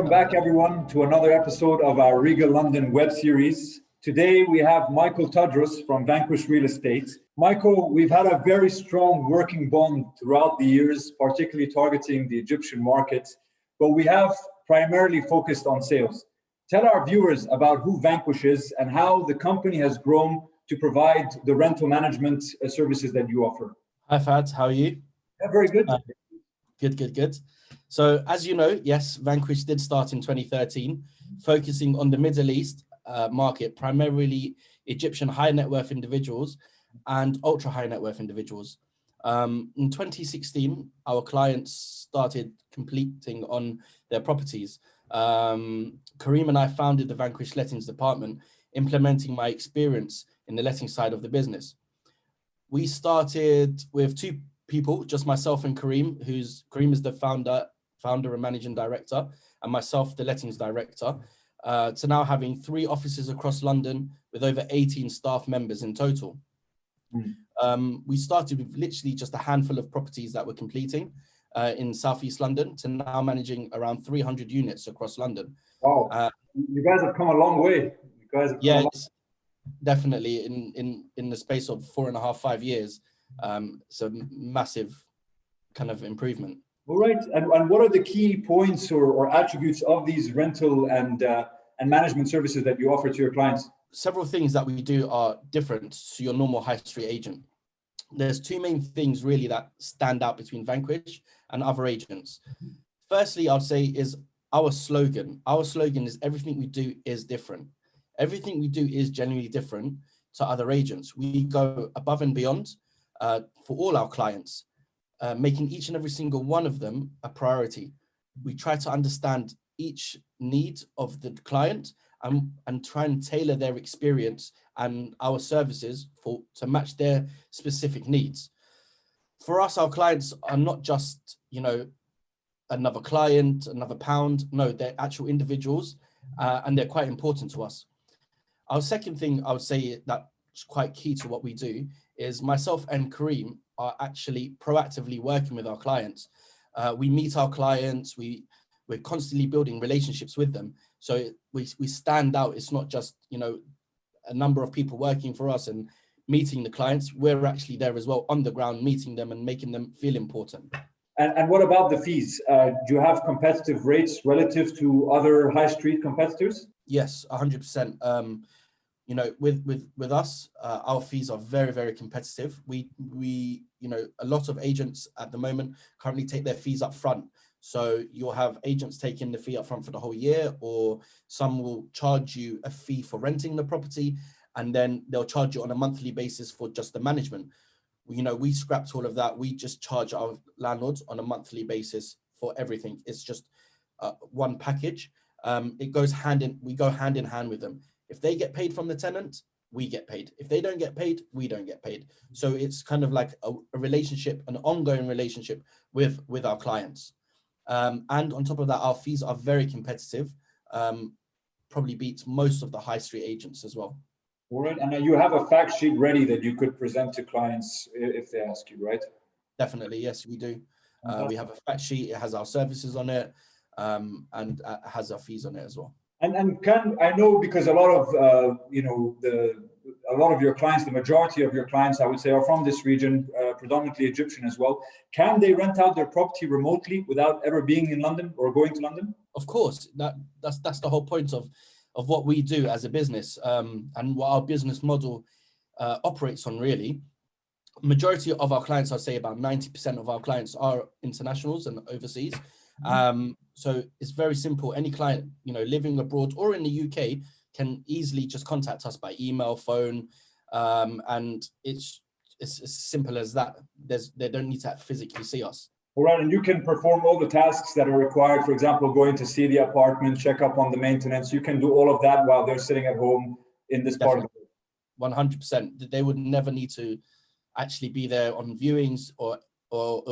Welcome back, everyone, to another episode of our Regal London web series. Today, we have Michael Tadross from Vanquish Real Estate. Michael, we've had a very strong working bond throughout the years, particularly targeting the Egyptian market, but we have primarily focused on sales. Tell our viewers about who Vanquish is and how the company has grown to provide the rental management services that you offer. Hi, Fahd. How are you? Yeah, very good. Good. So, as you know, yes, Vanquish did start in 2013, focusing on the Middle East market, primarily Egyptian high net worth individuals and ultra high net worth individuals. In 2016, our clients started completing on their properties. Kareem and I founded the Vanquish Lettings department, implementing my experience in the letting side of the business. We started with two people, just myself and Kareem, Kareem is the founder and managing director, and myself, the lettings director, to now having 3 offices across London with over 18 staff members in total. We started with literally just a handful of properties that we're completing in Southeast London to now managing around 300 units across London. Wow, you guys have come a long way. Definitely in the space of 4.5, 5 years. So massive kind of improvement. All right, and what are the key points or attributes of these rental and management services that you offer to your clients? Several things that we do are different to your normal high street agent. There's 2 main things really that stand out between Vanquish and other agents. Firstly, I'd say is our slogan. Our slogan is everything we do is different. Everything we do is genuinely different to other agents. We go above and beyond for all our clients, making each and every single one of them a priority. We try to understand each need of the client and try and tailor their experience and our services to match their specific needs. For us, our clients are not just, another client, another pound. No, they're actual individuals, and they're quite important to us. Our second thing I would say that's quite key to what we do is myself and Kareem are actually proactively working with our clients. We meet our clients, we're constantly building relationships with them. So we stand out. It's not just, a number of people working for us and meeting the clients. We're actually there as well on the ground, meeting them and making them feel important. And what about the fees? Do you have competitive rates relative to other high street competitors? Yes, 100%. With us, our fees are very, very competitive. We a lot of agents at the moment currently take their fees up front. So you'll have agents taking the fee up front for the whole year, or some will charge you a fee for renting the property, and then they'll charge you on a monthly basis for just the management. We scrapped all of that. We just charge our landlords on a monthly basis for everything. It's just one package. We go hand in hand with them. If they get paid from the tenant, we get paid. If they don't get paid, we don't get paid. So it's kind of like a relationship, an ongoing relationship with our clients. And on top of that, our fees are very competitive, probably beats most of the high street agents as well. All right, and you have a fact sheet ready that you could present to clients if they ask you, right? Definitely, yes, we do. We have a fact sheet. It has our services on it, and has our fees on it as well. And I know, because a lot of a lot of your clients, the majority of your clients, I would say, are from this region, predominantly Egyptian as well. Can they rent out their property remotely without ever being in London or going to London? Of course, that's the whole point of what we do as a business, and what our business model operates on. Really, majority of our clients, I'd say about 90% of our clients are internationals and overseas. So it's very simple. Any client, living abroad or in the UK can easily just contact us by email, phone, and it's as simple as that. They don't need to physically see us. All right, and you can perform all the tasks that are required. For example, going to see the apartment, check up on the maintenance. You can do all of that while they're sitting at home in this part of the world. 100%. They would never need to actually be there on viewings or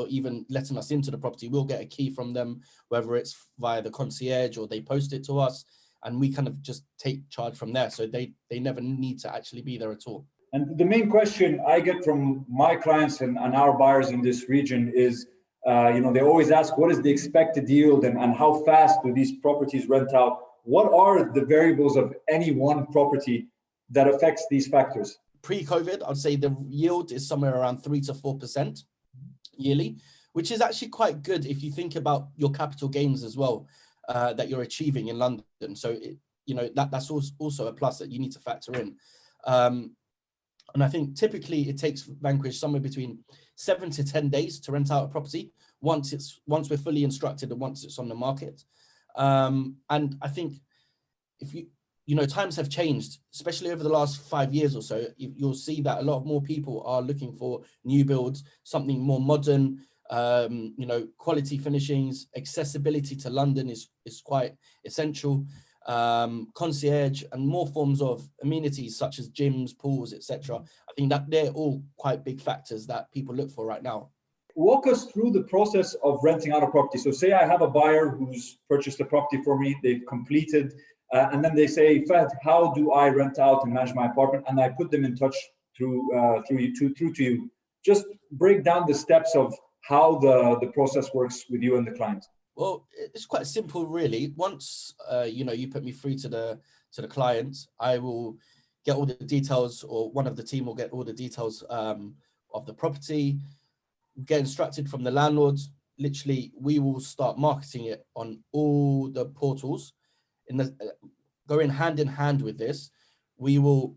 even letting us into the property. We'll get a key from them, whether it's via the concierge or they post it to us, and we kind of just take charge from there. So they never need to actually be there at all. And the main question I get from my clients and our buyers in this region is, They always ask, what is the expected yield and how fast do these properties rent out? What are the variables of any one property that affects these factors? Pre-COVID, I'd say the yield is somewhere around 3 to 4% yearly, which is actually quite good if you think about your capital gains as well, that you're achieving in London. So, that's also a plus that you need to factor in. And I think typically it takes Vanquish somewhere between 7 to 10 days to rent out a property once we're fully instructed and once it's on the market. And I think if times have changed, especially over the last 5 years or so, you'll see that a lot more people are looking for new builds, something more modern, quality finishings, accessibility to London is quite essential. Concierge and more forms of amenities such as gyms, pools, etc. I think that they're all quite big factors that people look for right now. Walk us through the process of renting out a property. So say I have a buyer who's purchased a property for me, they've completed, and then they say, Fahd, how do I rent out and manage my apartment? And I put them in touch through to you. Just break down the steps of how the process works with you and the client. Well, it's quite simple, really. Once you put me through to the client, I will get all the details, or one of the team will get all the details of the property, get instructed from the landlords. Literally, we will start marketing it on all the portals. Going hand in hand with this, we will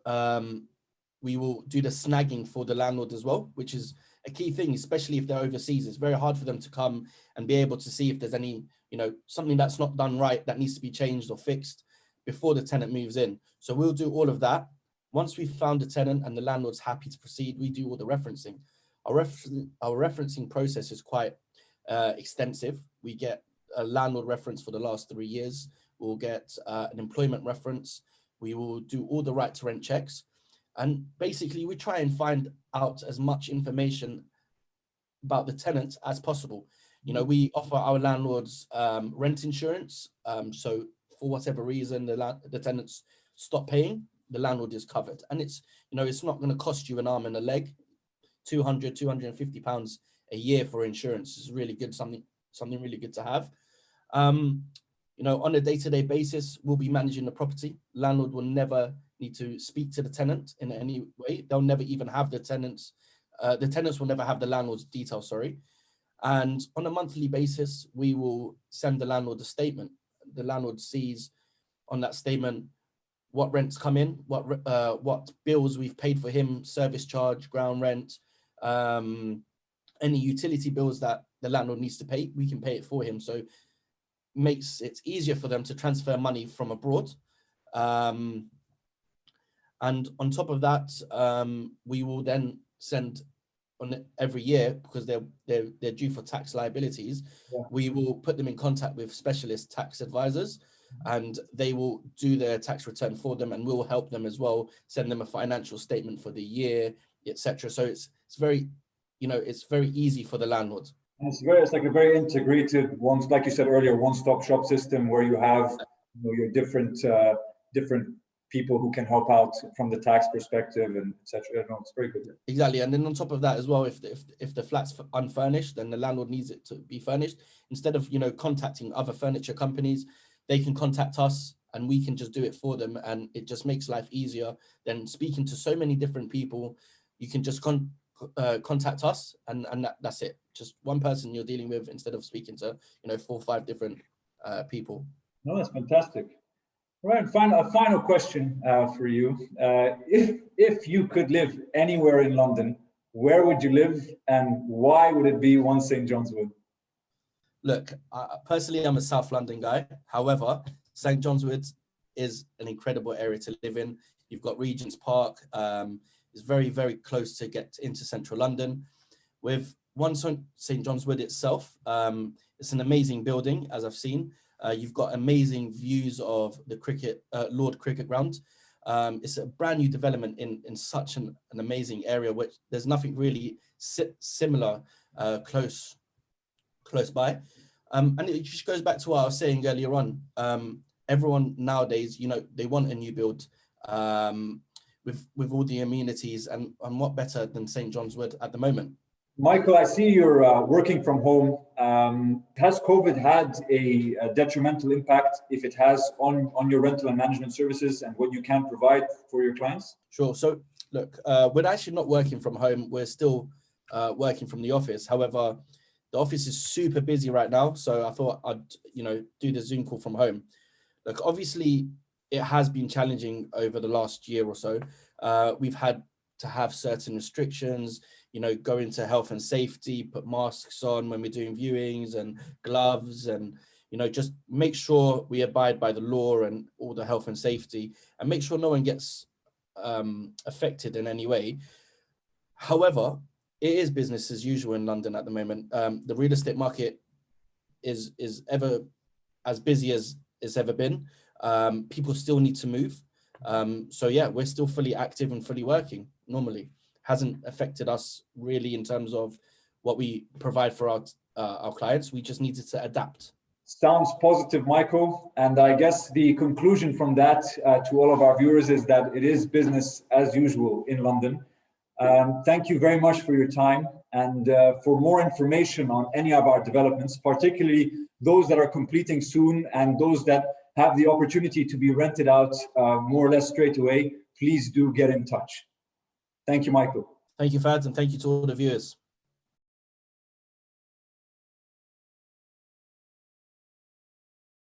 do the snagging for the landlord as well, which is a key thing, especially if they're overseas. It's very hard for them to come and be able to see if there's any, something that's not done right that needs to be changed or fixed before the tenant moves in. So we'll do all of that. Once we've found a tenant and the landlord's happy to proceed, we do all the referencing. Our referencing process is quite extensive. We get a landlord reference for the last 3 years. We'll get an employment reference. We will do all the right to rent checks. And basically, we try and find out as much information about the tenants as possible. We offer our landlords rent insurance. So for whatever reason, the tenants stop paying, the landlord is covered. And it's not going to cost you an arm and a leg. £250 a year for insurance is really good, something really good to have. On a day-to-day basis, we'll be managing the property. Landlord will never need to speak to the tenant in any way. They'll never even have the tenants will never have the landlord's details, sorry. And on a monthly basis, we will send the landlord a statement. The landlord sees on that statement what rents come in, what bills we've paid for him, service charge, ground rent, any utility bills that the landlord needs to pay, we can pay it for him. So makes it easier for them to transfer money from abroad. And on top of that, we will then send on every year, because they're due for tax liabilities. Yeah. We will put them in contact with specialist tax advisors, and they will do their tax return for them, and we'll help them as well, send them a financial statement for the year, etc. So it's very, it's very easy for the landlord. And it's like a very integrated, like you said earlier, one-stop shop system where you have your different people who can help out from the tax perspective and etc. It's very good. Exactly. And then on top of that as well, if the flat's unfurnished, then the landlord needs it to be furnished. Instead of contacting other furniture companies, they can contact us and we can just do it for them, and it just makes life easier than speaking to so many different people. You can just contact us, and that's it. Just one person you're dealing with instead of speaking to 4 or 5 different people. No, that's fantastic. Right, a final question for you. If you could live anywhere in London, where would you live, and why would it be One St. John's Wood? Look, personally, I'm a South London guy. However, St. John's Wood is an incredible area to live in. You've got Regent's Park. It's very, very close to get into central London. With One St. John's Wood itself, it's an amazing building, as I've seen. You've got amazing views of the Lord Cricket Ground. It's a brand new development in such an amazing area, which there's nothing really similar close by. And it just goes back to what I was saying earlier on. Everyone nowadays, they want a new build with all the amenities, and what better than St. John's Wood at the moment. Michael, I see you're working from home. Has COVID had a detrimental impact, if it has, on your rental and management services and what you can provide for your clients? Sure. So look, we're actually not working from home. We're still working from the office. However, the office is super busy right now. So I thought I'd, do the Zoom call from home. Look, obviously it has been challenging over the last year or so. We've had to have certain restrictions, go into health and safety, put masks on when we're doing viewings and gloves, and, just make sure we abide by the law and all the health and safety, and make sure no one gets affected in any way. However, it is business as usual in London at the moment. The real estate market is ever as busy as it's ever been. People still need to move. So yeah, we're still fully active and fully working normally. Hasn't affected us really in terms of what we provide for our clients. We just needed to adapt. Sounds positive, Michael. And I guess the conclusion from that to all of our viewers is that it is business as usual in London. Thank you very much for your time. And for more information on any of our developments, particularly those that are completing soon and those that have the opportunity to be rented out more or less straight away, please do get in touch. Thank you, Michael. Thank you, Fahd, and thank you to all the viewers.